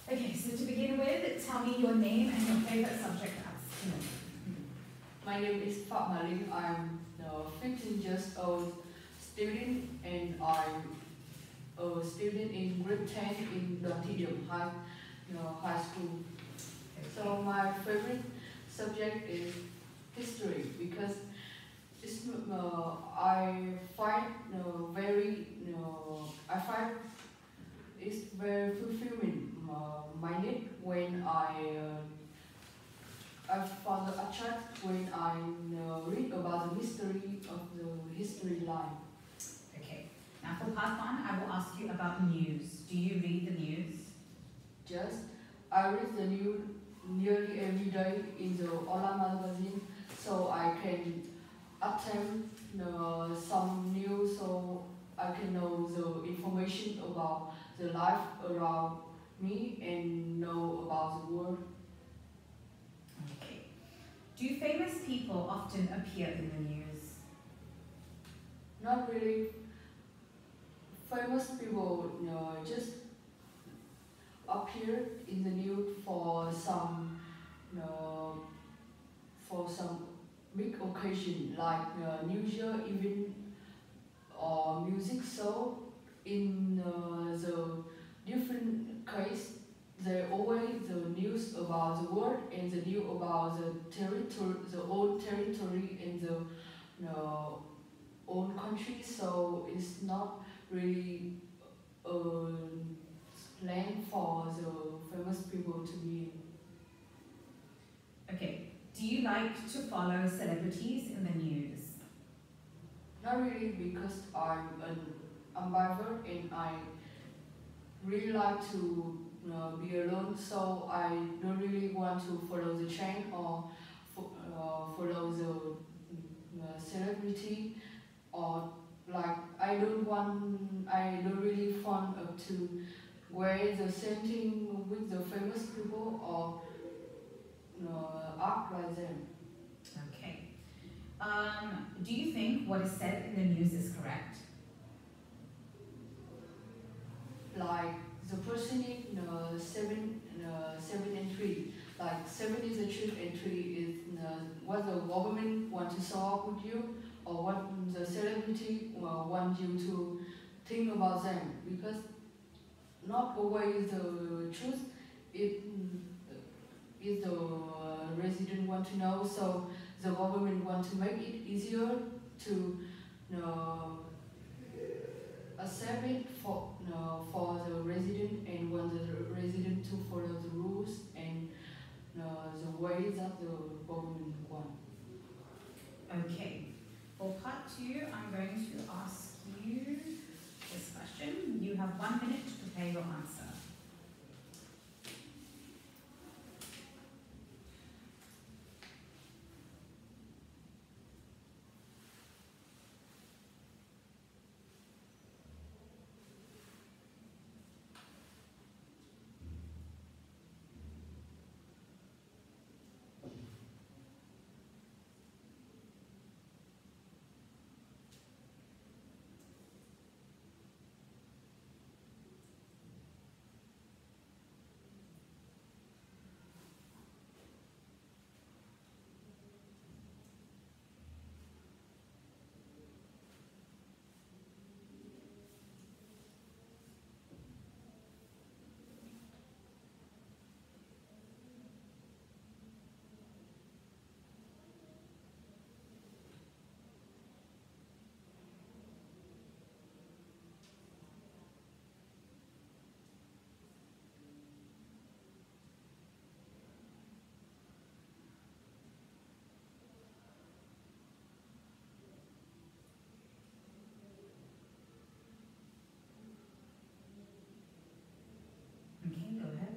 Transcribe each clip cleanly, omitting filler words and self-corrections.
Okay, so to begin with, tell me your name and your favorite subject at school. My name is Linh. I'm a 15 years old student and I'm a student in grade 10 in the high school. So my favorite subject is history because I find I find it's very fulfilling minded when I found attract when I read about the history of the history line. Okay, now for part one, I will ask you about news. Do you read the news? Just I read the news nearly every day in the online magazine, so I can attempt some news, so I can know the information about the life around me and know about the world. Okay. Do famous people often appear in the news? Not really. Famous people just appear in the news for some big occasion like New Year event or music show. In the different case, there always the news about the world and the news about the territory, the old territory in the own country. So it's not really a land for the famous people to be in. Okay. Do you like to follow celebrities in the news? Not really, because I'm an ambivert and I really like to be alone, so I don't really want to follow the trend or follow the celebrity, or like I don't really fond of to wear the same thing with the famous people or act like them. Okay. Do you think what is said in the news is correct? Like the person in 7 and 3. Like 7 is the truth and 3 is what the government want to solve with you or what the celebrity want you to think about them, because not always the truth. It is the resident want to know, so the government want to make it easier to accept it for the resident and want the resident to follow the rules and the way that the government want. Okay. For part two, I'm going to ask you this question. You have 1 minute to prepare your answer. Okay, go ahead.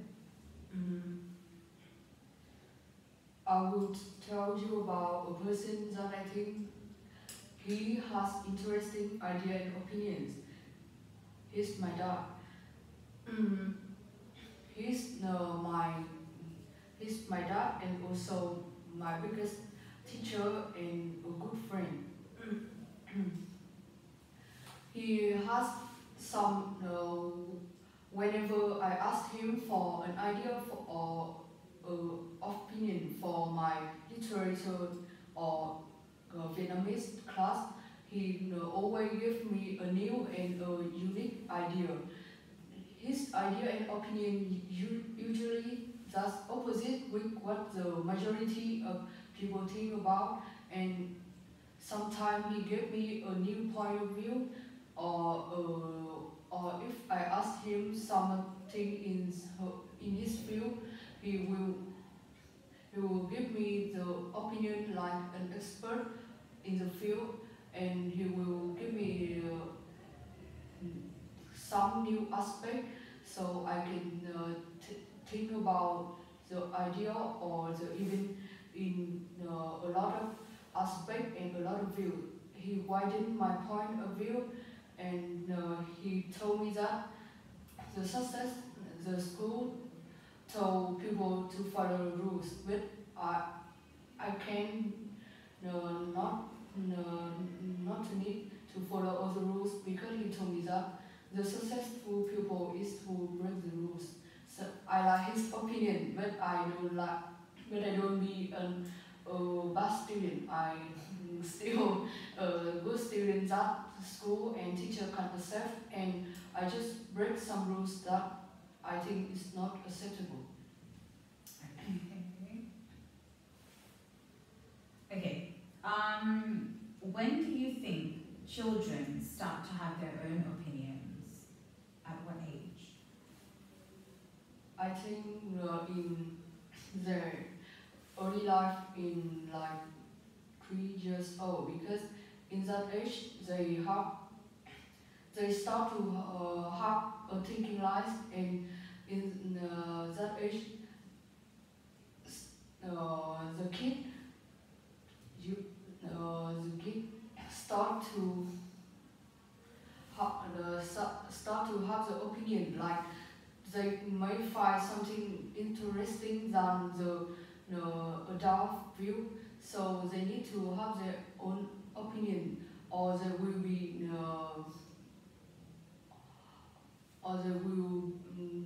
I would tell you about a person that I think he has interesting idea and opinions. He's my dad. He's he's my dad and also my biggest teacher and a good friend. He has some whenever I ask him for an idea or opinion for my literature or Vietnamese class, he always gives me a new and a unique idea. His idea and opinion usually just opposite with what the majority of people think about, and sometimes he gave me a new point of view, or if I ask him something in his field, he will he will give me the opinion like an expert in the field, and he will give me some new aspect so I can think about the idea or the even in a lot of aspect and a lot of view. He widened my point of view, and he told me that the success, the school told people to follow rules, but I can not not to need to follow all the rules, because he told me that the successful people is who break the rules. So I like his opinion, but I don't be a bad student. I still a good student that school and teacher can accept, and I just break some rules that I think is not acceptable. Okay. When do you think children start to have their own opinions? At what age? I think in their early life, in like 3 years old, because in that age they start to have a thinking life, and in that age the kid start to have the opinion, like they may find something interesting than the adult view, so they need to have their own opinion, or they will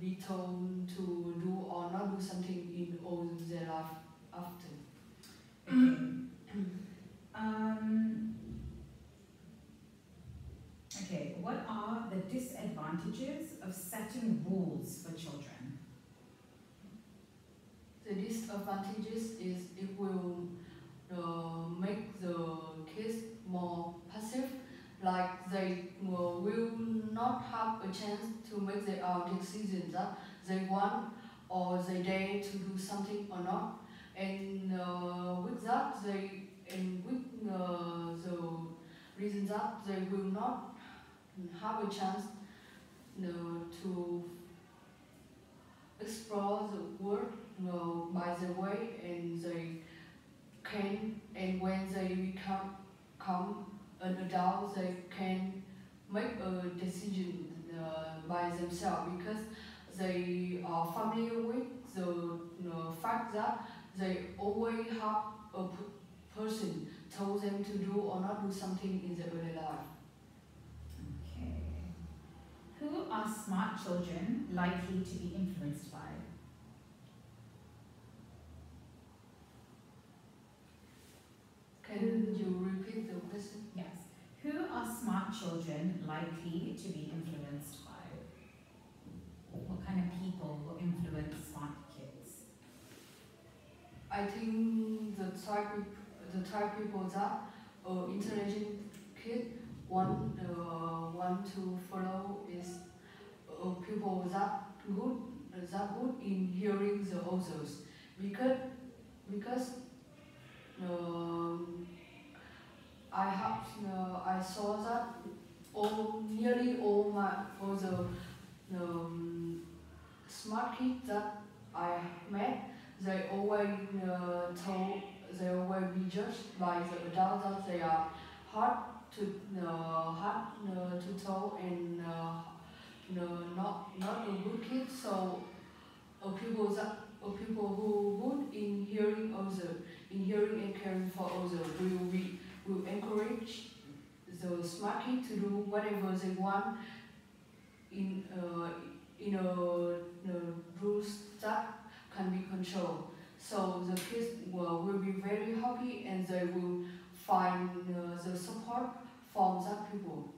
be told to do or not do something in all their life after. Okay, what are the disadvantages of setting rules for children? The disadvantages is it will make the kids more passive, like they will not have a chance to make their own decisions that they want or they dare to do something or not, and with that with the reason that they will not have a chance to explore the world by the way, and they can, and when they become an adult, they can make a decision by themselves, because they are familiar with the fact that they always have a person told them to do or not do something in their early life. Okay. Who are smart children likely to be influenced by? Can you repeat the question? Yes. Who are smart children likely to be influenced by? What kind of people will influence smart kids? I think the type people that intelligent kid want to follow is people that good in hearing the others, because I saw that nearly all the smart kids that I met, they always be judged by the adults that they are hard to tell, and not a good kid. So people who good in hearing others, in hearing and caring for others, will encourage the smart kid to do whatever they want in a rules that can be controlled. So the kids will be very happy and they will find the support from that people.